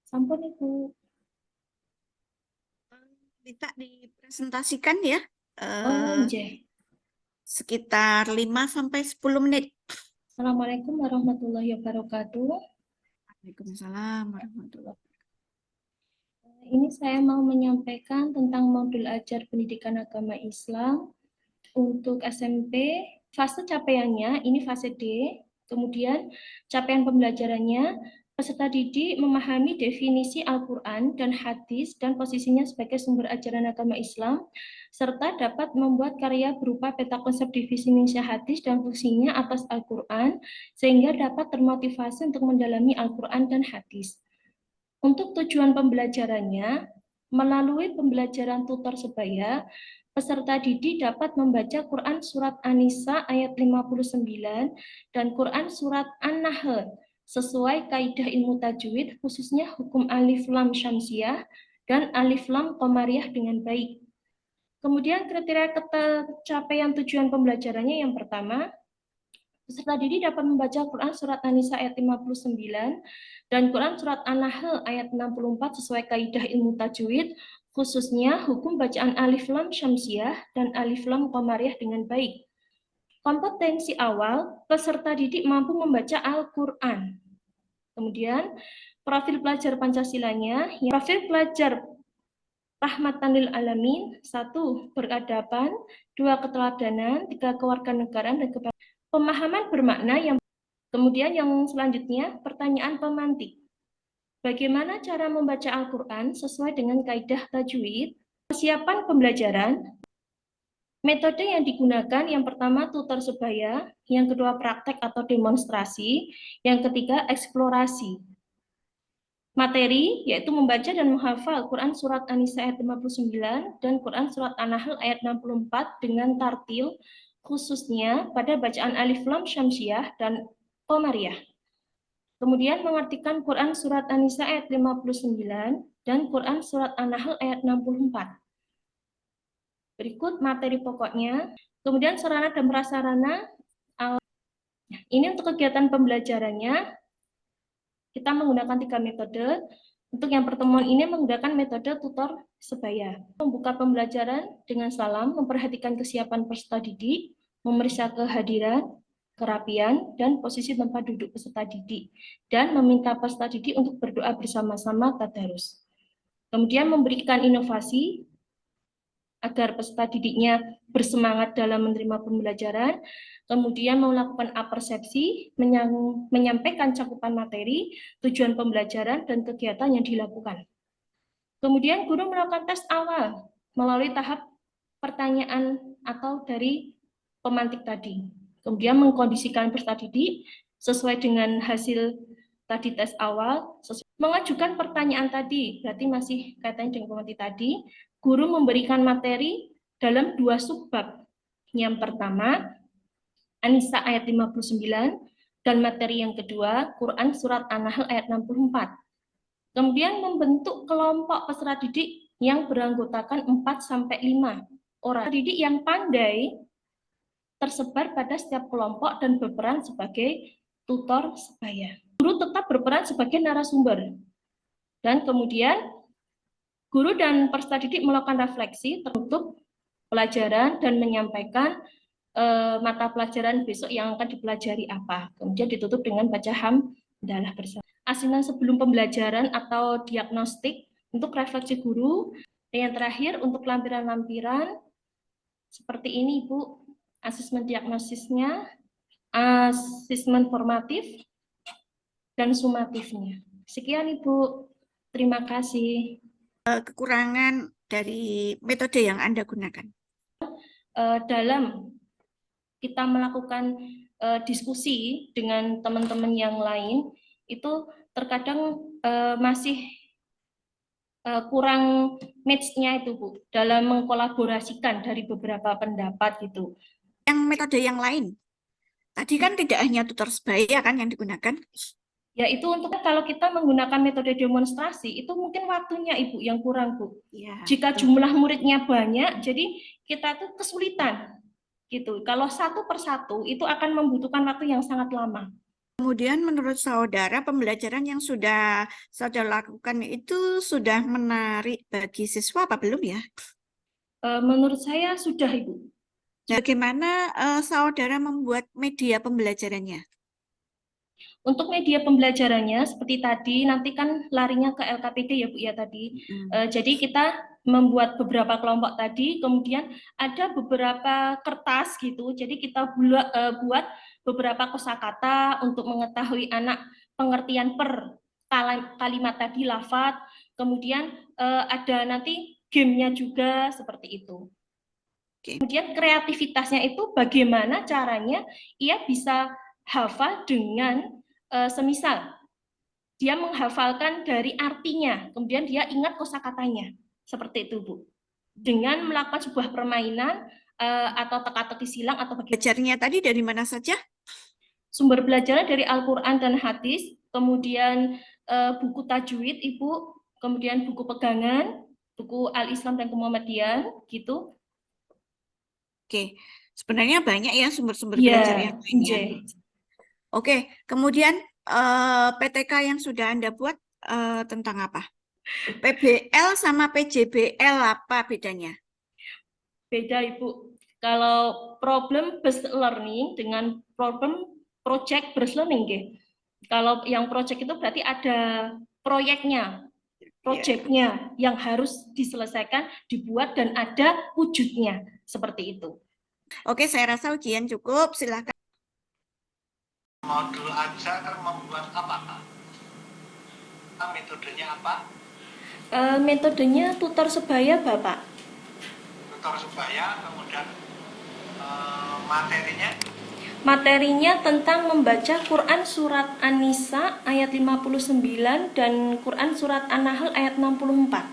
Sampun Ibu. Minta dipresentasikan ya, Oh, eh, nggih. sekitar 5 sampai 10 menit. Assalamualaikum warahmatullahi wabarakatuh. Waalaikumsalam warahmatullahi wabarakatuh. Ini saya mau menyampaikan tentang modul ajar pendidikan agama Islam untuk SMP. Fase capaiannya ini fase D. Kemudian capaian pembelajarannya peserta didik memahami definisi Al-Quran dan hadis dan posisinya sebagai sumber ajaran agama Islam, serta dapat membuat karya berupa peta konsep definisi hadis dan fungsinya atas Al-Quran, sehingga dapat termotivasi untuk mendalami Al-Quran dan hadis. Untuk tujuan pembelajarannya, melalui pembelajaran tutor sebaya, peserta didik dapat membaca Quran Surat An-Nisa ayat 59 dan Quran Surat An-Nahl sesuai kaidah ilmu tajwid, khususnya hukum alif lam syamsiah dan alif lam qamariyah dengan baik. Kemudian kriteria capaian tujuan pembelajarannya yang pertama, peserta didik dapat membaca Quran Surat An-Nisa ayat 59 dan Quran Surat An-Nahl ayat 64 sesuai kaidah ilmu tajwid, khususnya hukum bacaan alif lam syamsiah dan alif lam qamariyah dengan baik. Kompetensi awal, peserta didik mampu membaca Al-Quran. Kemudian, profil pelajar Pancasilanya, profil pelajar rahmatan lil alamin, 1. Beradaban, 2. Keteladanan, 3. Kewarganegaraan, dan pemahaman bermakna yang. Kemudian yang selanjutnya, pertanyaan pemantik. Bagaimana cara membaca Al-Quran sesuai dengan kaidah tajwid? Persiapan pembelajaran. Metode yang digunakan yang pertama tutor sebaya, yang kedua praktek atau demonstrasi, yang ketiga eksplorasi. Materi yaitu membaca dan menghafal Quran Surat An-Nisa ayat 59 dan Quran Surat An-Nahl ayat 64 dengan tartil, khususnya pada bacaan alif lam syamsiah dan qamariyah. Kemudian mengartikan Quran Surat An-Nisa ayat 59 dan Quran Surat An-Nahl ayat 64. Berikut materi pokoknya. Kemudian sarana dan prasarana. Ini untuk kegiatan pembelajarannya, kita menggunakan 3 metode. Untuk yang pertemuan ini menggunakan metode tutor sebaya. Membuka pembelajaran dengan salam, memperhatikan kesiapan peserta didik, memeriksa kehadiran, kerapian, dan posisi tempat duduk peserta didik, dan meminta peserta didik untuk berdoa bersama-sama tadarus. Kemudian memberikan inovasi agar peserta didiknya bersemangat dalam menerima pembelajaran, kemudian melakukan apersepsi, menyampaikan cakupan materi, tujuan pembelajaran, dan kegiatan yang dilakukan. Kemudian guru melakukan tes awal melalui tahap pertanyaan atau dari pemantik tadi. Kemudian mengkondisikan peserta didik sesuai dengan hasil tadi tes awal, mengajukan pertanyaan tadi, berarti masih kaitannya dengan pemantik tadi. Guru memberikan materi dalam 2 subbab. Yang pertama, An-Nisa ayat 59, dan materi yang kedua, Quran Surat An-Nahl ayat 64. Kemudian membentuk kelompok peserta didik yang beranggotakan 4-5 orang. Peserta didik yang pandai tersebar pada setiap kelompok dan berperan sebagai tutor sebaya. Guru tetap berperan sebagai narasumber. Dan kemudian guru dan peserta didik melakukan refleksi tertutup pelajaran dan menyampaikan mata pelajaran besok yang akan dipelajari apa. Kemudian ditutup dengan baca hamdalah bersama. Asinan sebelum pembelajaran atau diagnostik untuk refleksi guru. Dan yang terakhir untuk lampiran-lampiran seperti ini Ibu, asesmen diagnosisnya, asesmen formatif, dan sumatifnya. Sekian Ibu, terima kasih. Kekurangan dari metode yang Anda gunakan. Dalam kita melakukan diskusi dengan teman-teman yang lain, itu terkadang masih kurang match-nya itu Bu, dalam mengkolaborasikan dari beberapa pendapat gitu. Yang metode yang lain, tadi kan tidak hanya tutor sebaya kan yang digunakan? Ya itu untuk kalau kita menggunakan metode demonstrasi, itu mungkin waktunya Ibu yang kurang Bu. Ya, Jika betul. jumlah muridnya banyak, jadi kita tuh kesulitan gitu. Kalau satu persatu itu akan membutuhkan waktu yang sangat lama. Kemudian menurut saudara, pembelajaran yang sudah saudara lakukan itu sudah menarik bagi siswa apa belum ya? Menurut saya sudah, Ibu. Bagaimana saudara membuat media pembelajarannya? Untuk media pembelajarannya, seperti tadi, nanti kan larinya ke LKPD ya Bu ya tadi. Jadi kita membuat beberapa kelompok tadi, kemudian ada beberapa kertas gitu, jadi kita buat beberapa kosakata untuk mengetahui anak pengertian per kalimat tadi, lafadz, kemudian ada nanti gamenya juga seperti itu. Kemudian kreativitasnya itu bagaimana caranya ia bisa hafal dengan semisal dia menghafalkan dari artinya, kemudian dia ingat kosakatanya, seperti itu Bu. Dengan melakukan sebuah permainan atau teka-teki silang atau belajarnya tadi dari mana saja? Sumber belajarnya dari Al-Quran dan hadis, kemudian buku tajwid Ibu, kemudian buku pegangan, buku Al-Islam dan Kemuhammadian, gitu. Oke, sebenarnya banyak ya sumber-sumber belajar yang lainnya. Oke, kemudian PTK yang sudah Anda buat tentang apa? PBL sama PJBL apa bedanya? Beda Ibu. Kalau problem based learning dengan problem project based learning, gitu. Kalau yang project itu berarti ada proyeknya, projectnya yang harus diselesaikan, dibuat dan ada wujudnya, seperti itu. Oke, saya rasa ujian cukup. Silakan. Modul ajar membuat apa? Metodenya apa? Metodenya tutor sebaya, Bapak. Tutor sebaya, kemudian materinya? Materinya tentang membaca Quran Surat An-Nisa ayat 59 dan Quran Surat An-Nahl ayat 64.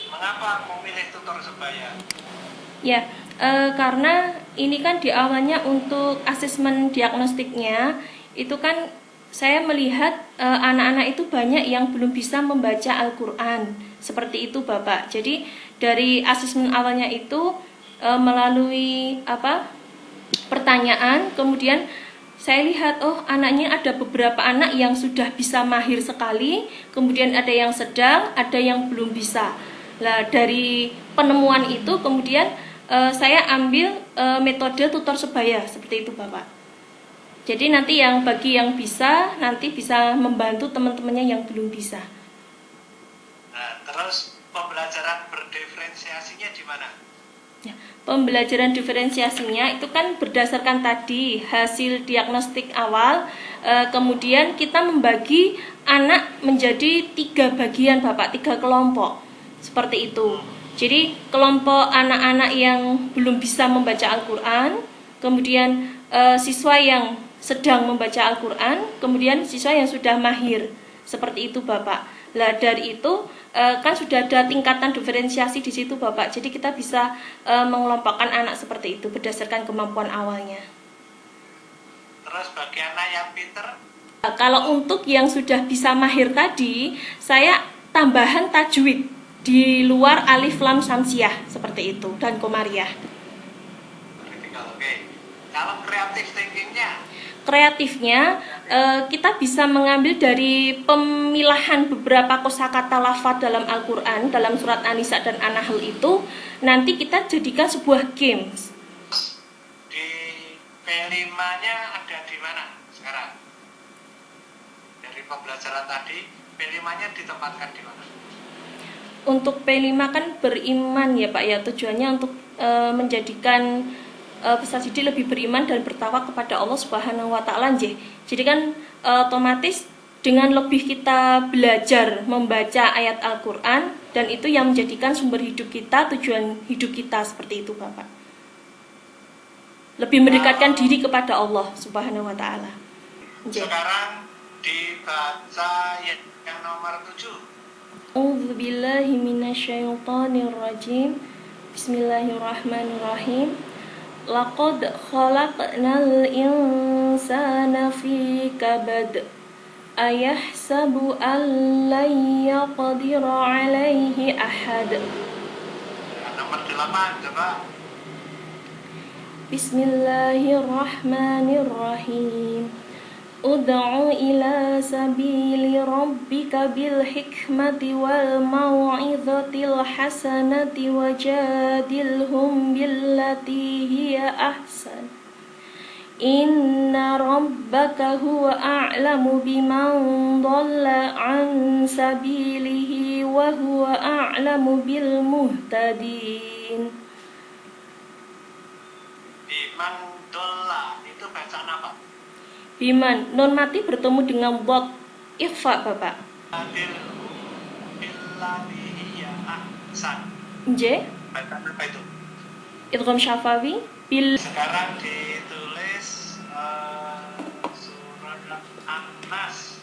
Mengapa memilih tutor sebaya? Ya, karena ini kan di awalnya untuk asesmen diagnostiknya, itu kan saya melihat anak-anak itu banyak yang belum bisa membaca Al-Quran. Seperti itu Bapak. Jadi dari asesmen awalnya itu melalui pertanyaan, kemudian saya lihat anaknya ada beberapa anak yang sudah bisa mahir sekali, kemudian ada yang sedang, ada yang belum bisa. Nah, dari penemuan itu kemudian saya ambil metode tutor sebaya seperti itu Bapak. Jadi nanti bagi yang bisa nanti bisa membantu teman-temannya yang belum bisa. Nah, terus pembelajaran berdiferensiasinya di mana? Ya, pembelajaran diferensiasinya itu kan berdasarkan tadi hasil diagnostik awal, kemudian kita membagi anak menjadi 3 bagian Bapak, 3 kelompok seperti itu. Jadi kelompok anak-anak yang belum bisa membaca Al-Quran, kemudian siswa yang sedang membaca Al-Quran, kemudian siswa yang sudah mahir, seperti itu Bapak. Lah dari itu kan sudah ada tingkatan diferensiasi di situ Bapak. Jadi kita bisa mengelompokkan anak seperti itu berdasarkan kemampuan awalnya. Terus bagi anak yang pinter? Kalau untuk yang sudah bisa mahir tadi, saya tambahan tajwid di luar alif lam samsiah seperti itu dan komariah. Oke. Kalau kreatif thinkingnya? Kreatifnya kita bisa mengambil dari pemilahan beberapa kosakata lafadz dalam Al-Quran, dalam surat An-Nisa dan An-Nahl itu, nanti kita jadikan sebuah games. Di P5-nya ada di mana sekarang? Dari pembelajaran tadi, P5-nya ditempatkan di mana? Untuk P5 kan beriman ya Pak ya, tujuannya untuk menjadikan peserta didik lebih beriman dan bertakwa kepada Allah Subhanahu wa taala. Jadi kan otomatis dengan lebih kita belajar membaca ayat Al-Qur'an dan itu yang menjadikan sumber hidup kita, tujuan hidup kita seperti itu Bapak. Lebih mendekatkan diri kepada Allah Subhanahu wa taala. Sekarang dibaca yang nomor 7. A'udzubillahi minasyaitonirrajim. Bismillahirrahmanirrahim. Laqad khalaqnal insana fi kabad. Ayahsabu an lan yaqdira alaihi ahad. Nomor 8 coba. Bismillahirrahmanirrahim. Ud'u ila sabili rabbika bil hikmati wal mau'izatil hasanati wajadilhum billati hiya ahsan. Inna rabbaka huwa a'lamu biman dhalla an sabilihi wa huwa a'lamu bil muhtadin. Biman dolla itu bacaan apa? Biman, non mati bertemu dengan dhad. Ikhfa, Bapak. Billati hiya ahsan. Nggih. Bacaan apa itu? Idgham syafawi bil. Sekarang ditulis surat An-Nas